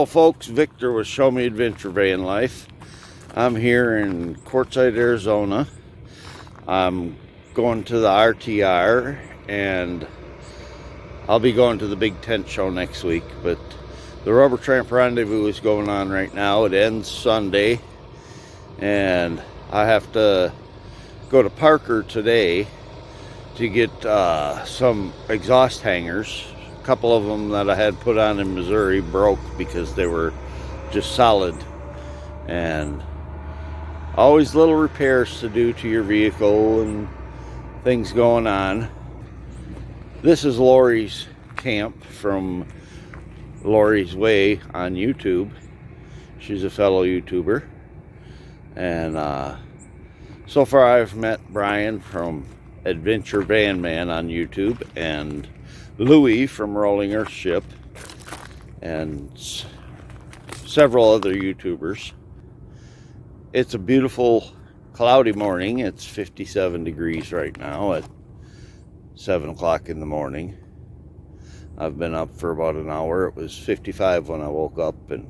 Hello folks, Victor with Show Me Adventure Van Life. I'm here in Quartzsite, Arizona. I'm going to the R.T.R. and I'll be going to the big tent show next week, but the Rubber Tramp Rendezvous is going on right now. It ends Sunday and I have to go to Parker today to get some exhaust hangers. A couple of them that I had put on in Missouri broke because they were just solid, and always little repairs to do to your vehicle and things going on. This is Lori's camp from Lori's Way on YouTube. She's a fellow YouTuber, and so far I've met Brian from Adventure Van Man on YouTube and Louie from Rolling Earth Ship and several other YouTubers. It's a beautiful cloudy morning. It's 57 degrees right now at 7 o'clock in the morning. I've been up for about an hour. It was 55 when I woke up, and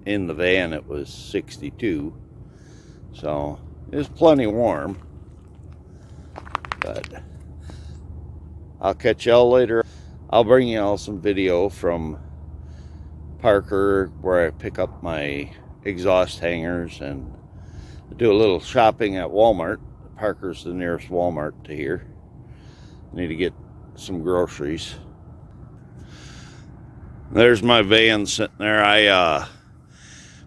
in the van it was 62. So it's plenty warm. But I'll catch y'all later. I'll bring y'all some video from Parker where I pick up my exhaust hangers and do a little shopping at Walmart. Parker's the nearest Walmart to here. Need to get some groceries. There's my van sitting there. I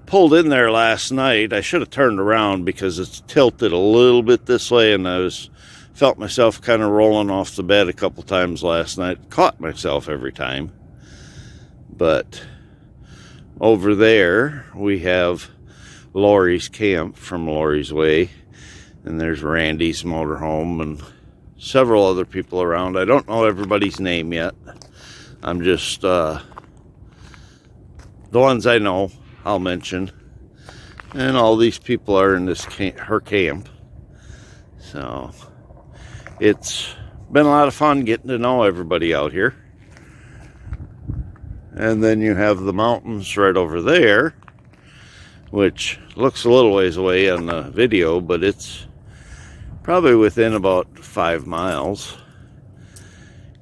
pulled in there last night. I should have turned around because it's tilted a little bit this way, and I felt myself kind of rolling off the bed a couple times last night. Caught myself every time. But over there we have Lori's camp from Lori's Way, and there's Randy's motorhome and several other people around. I don't know everybody's name yet. I'm just the ones I know I'll mention, and all these people are in this her camp. So it's been a lot of fun getting to know everybody out here. And then you have the mountains right over there, which looks a little ways away on the video, but it's probably within about 5 miles.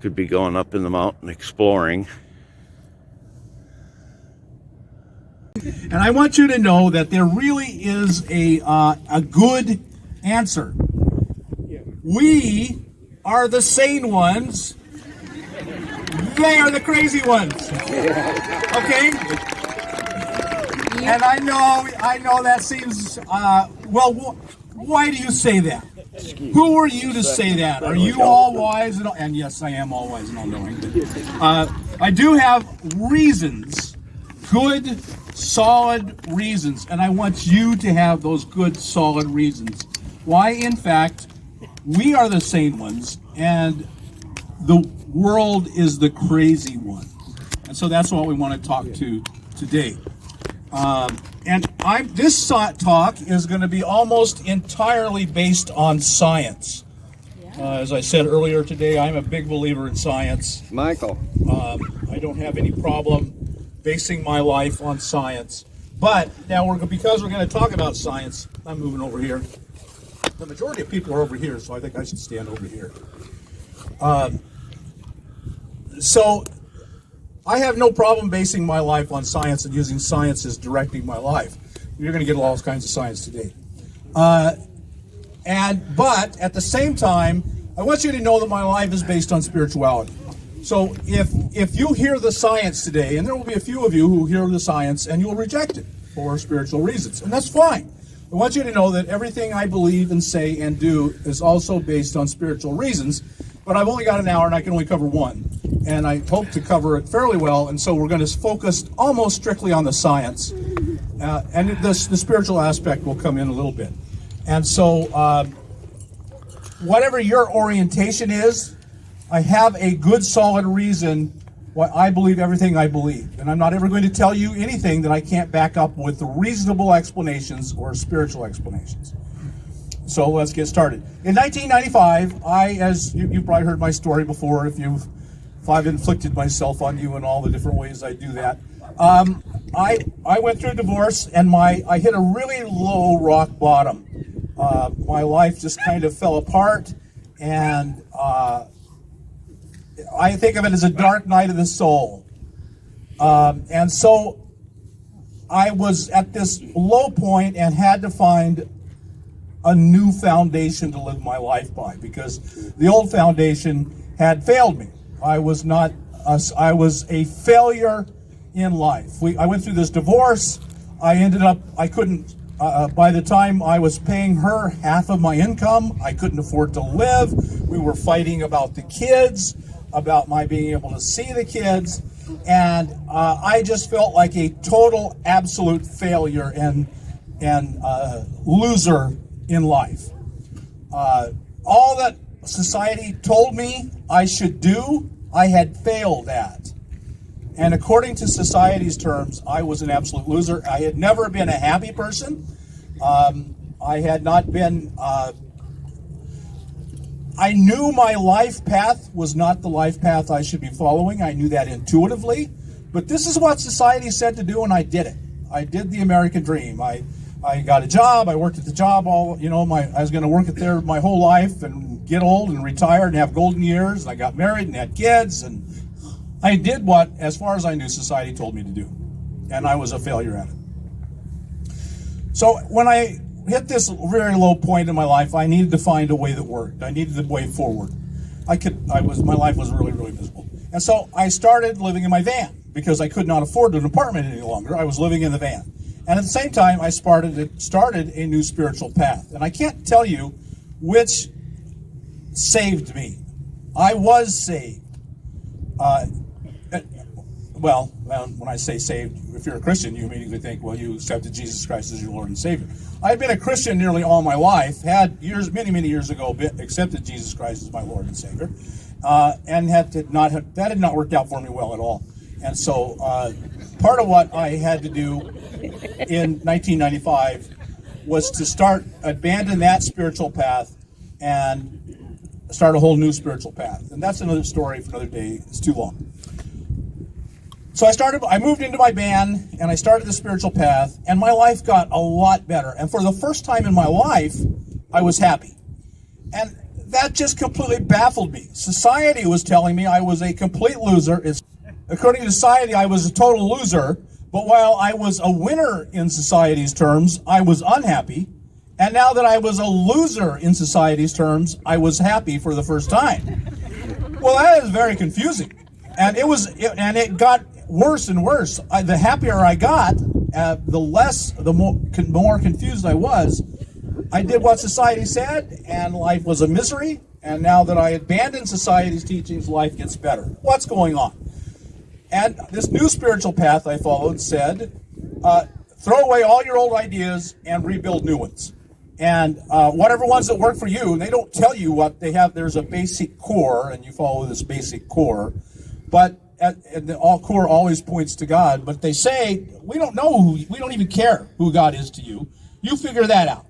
Could be going up in the mountain exploring. And I want you to know that there really is a good answer. We are the sane ones. They are the crazy ones. Okay? And I know that seems, well, why do you say that? Who are you to say that? Are you all wise and all? And yes, I am all wise and all knowing. I do have reasons, good, solid reasons, and I want you to have those good, solid reasons. Why, in fact, we are the sane ones, and the world is the crazy one. And so that's what we want to talk to today. And this talk is going to be almost entirely based on science. As I said earlier today, I'm a big believer in science. Michael. I don't have any problem basing my life on science. But now, because we're going to talk about science, I'm moving over here. The majority of people are over here, so I think I should stand over here. So I have no problem basing my life on science and using science as directing my life. You're going to get all kinds of science today. But at the same time, I want you to know that my life is based on spirituality. So if you hear the science today, and there will be a few of you who hear the science and you'll reject it for spiritual reasons, and that's fine. I want you to know that everything I believe and say and do is also based on spiritual reasons, but I've only got an hour and I can only cover one. And I hope to cover it fairly well, and so we're going to focus almost strictly on the science. And the spiritual aspect will come in a little bit. And so whatever your orientation is, I have a good solid reason why I believe everything I believe. And I'm not ever going to tell you anything that I can't back up with reasonable explanations or spiritual explanations. So let's get started. In 1995, as you've probably heard my story before, if I've inflicted myself on you in all the different ways I do that. I went through a divorce, and I hit a really low rock bottom. My life just kind of fell apart, and I think of it as a dark night of the soul. And so I was at this low point and had to find a new foundation to live my life by, because the old foundation had failed me. I was a failure in life. I went through this divorce. I couldn't, by the time I was paying her half of my income, I couldn't afford to live. We were fighting about the kids, about my being able to see the kids, and I just felt like a total, absolute failure and loser in life. All that society told me I should do, I had failed at. And according to society's terms, I was an absolute loser. I had never been a happy person. I had not been, I knew my life path was not the life path I should be following. I knew that intuitively. But this is what society said to do, and I did it. I did the American dream. I got a job. I worked at the job I was going to work at there my whole life and get old and retire and have golden years. And I got married and had kids, and I did what, as far as I knew, society told me to do. And I was a failure at it. So when I hit this very low point in my life, I needed to find a way that worked. I needed a way forward. My life was really, really miserable. And so I started living in my van because I could not afford an apartment any longer. I was living in the van. And at the same time, I started a new spiritual path. And I can't tell you which saved me. I was saved. When I say saved, if you're a Christian, you immediately think, well, you accepted Jesus Christ as your Lord and Savior. I've been a Christian nearly all my life, many, many years ago, accepted Jesus Christ as my Lord and Savior, and that had not worked out for me well at all. And so part of what I had to do in 1995 was to abandon that spiritual path and start a whole new spiritual path. And that's another story for another day. It's too long. So I moved into my van, and I started the spiritual path, and my life got a lot better. And for the first time in my life, I was happy. And that just completely baffled me. Society was telling me I was a complete loser. According to society, I was a total loser. But while I was a winner in society's terms, I was unhappy. And now that I was a loser in society's terms, I was happy for the first time. Well, that is very confusing. And it got worse and worse. The happier I got, the more confused I was. I did what society said, and life was a misery. And now that I abandoned society's teachings, life gets better. What's going on? And this new spiritual path I followed said, throw away all your old ideas and rebuild new ones. And whatever ones that work for you, and they don't tell you what they have. There's a basic core, and you follow this basic core. But the core always points to God. But they say, we don't even care who God is to you. You figure that out.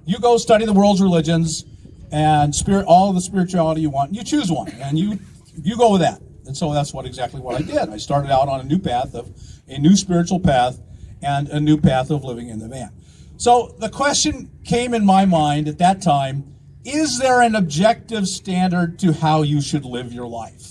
You go study the world's religions and all of the spirituality you want. And you choose one, and you go with that. And so that's exactly what I did. I started out on a new spiritual path, and a new path of living in the van. So the question came in my mind at that time, is there an objective standard to how you should live your life?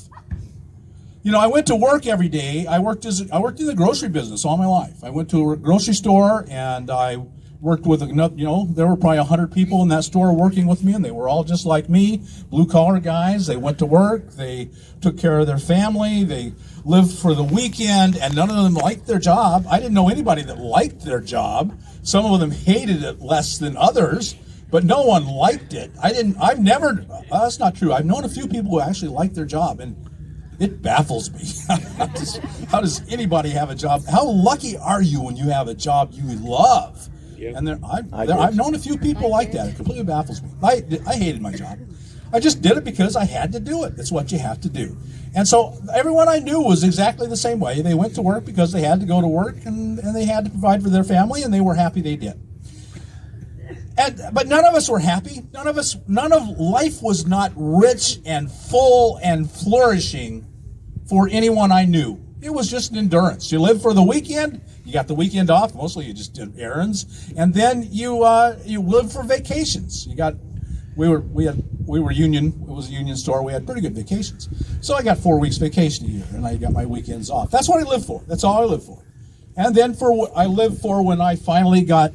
I went to work every day. I worked in the grocery business all my life. I went to a grocery store, and I worked with there were probably 100 people in that store working with me, and they were all just like me, blue-collar guys. They went to work. They took care of their family. They lived for the weekend, and none of them liked their job. I didn't know anybody that liked their job. Some of them hated it less than others, but no one liked it. That's not true. I've known a few people who actually liked their job, and it baffles me. How does anybody have a job? How lucky are you when you have a job you love? Yeah. And I've known a few people like that. It completely baffles me. I hated my job. I just did it because I had to do it. It's what you have to do. And so everyone I knew was exactly the same way. They went to work because they had to go to work, and they had to provide for their family, and they were happy they did. But none of us were happy. None of life was not rich and full and flourishing for anyone I knew. It was just an endurance. You lived for the weekend. You got the weekend off. Mostly you just did errands, and then you lived for vacations. We were union. It was a union store. We had pretty good vacations. So I got 4 weeks vacation a year, and I got my weekends off. That's what I lived for. That's all I lived for. And then I lived for when I finally got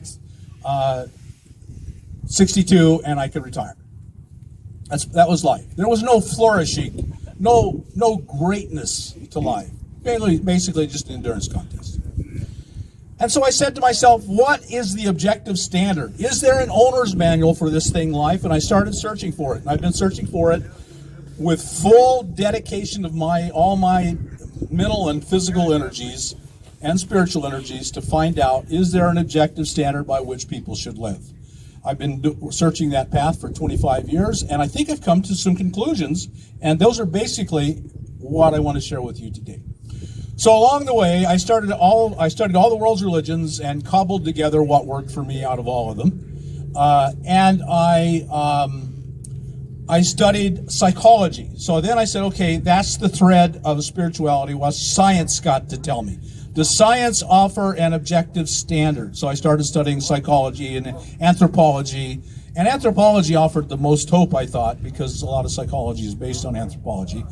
62 and I could retire. That was life. There was no flourishing, no greatness to life. Basically just an endurance contest. And so I said to myself, what is the objective standard? Is there an owner's manual for this thing, life? And I started searching for it. And I've been searching for it with full dedication of all my mental and physical energies and spiritual energies to find out, is there an objective standard by which people should live? I've been searching that path for 25 years, and I think I've come to some conclusions, and those are basically what I want to share with you today. So along the way, I studied all the world's religions and cobbled together what worked for me out of all of them. And I studied psychology. So then I said, okay, that's the thread of spirituality. What's science got to tell me? Does science offer an objective standard? So I started studying psychology and anthropology. And anthropology offered the most hope, I thought, because a lot of psychology is based on anthropology.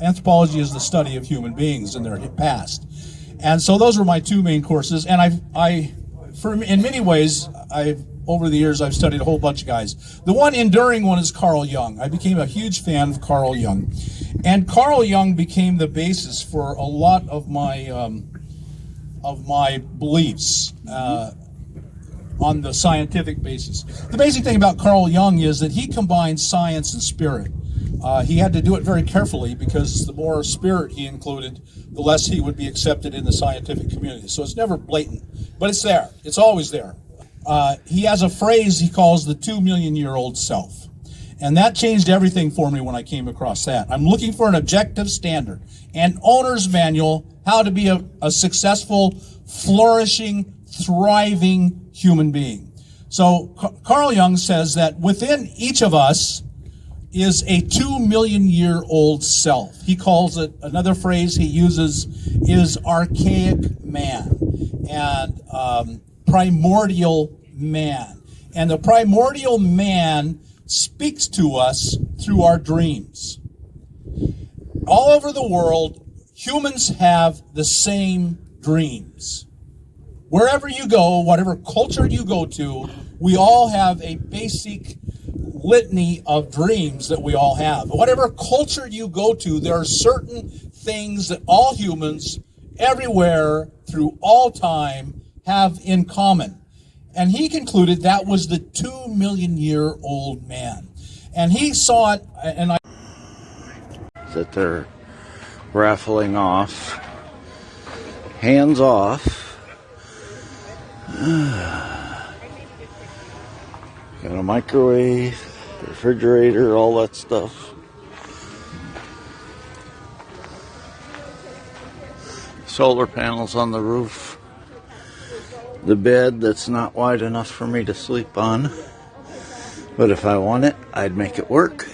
Anthropology is the study of human beings and their past. And so those were my two main courses. And in many ways, over the years, I've studied a whole bunch of guys. The one enduring one is Carl Jung. I became a huge fan of Carl Jung. And Carl Jung became the basis for a lot of my beliefs on the scientific basis. The basic thing about Carl Jung is that he combined science and spirit. He had to do it very carefully because the more spirit he included, the less he would be accepted in the scientific community. So it's never blatant, but it's there. It's always there. He has a phrase he calls the 2-million-year-old self. And that changed everything for me when I came across that. I'm looking for an objective standard, an owner's manual, how to be a successful, flourishing, thriving human being. So Carl Jung says that within each of us is a 2-million-year-old self. He calls it, another phrase he uses is archaic man and primordial man. And the primordial man speaks to us through our dreams. All over the world, humans have the same dreams. Wherever you go, whatever culture you go to, we all have a basic litany of dreams that we all have. Whatever culture you go to, there are certain things that all humans everywhere through all time have in common. And he concluded that was the 2-million-year-old man. And he saw it, and that they're raffling off. Hands off. Got a microwave, refrigerator, all that stuff. Solar panels on the roof. The bed that's not wide enough for me to sleep on. But if I want it, I'd make it work.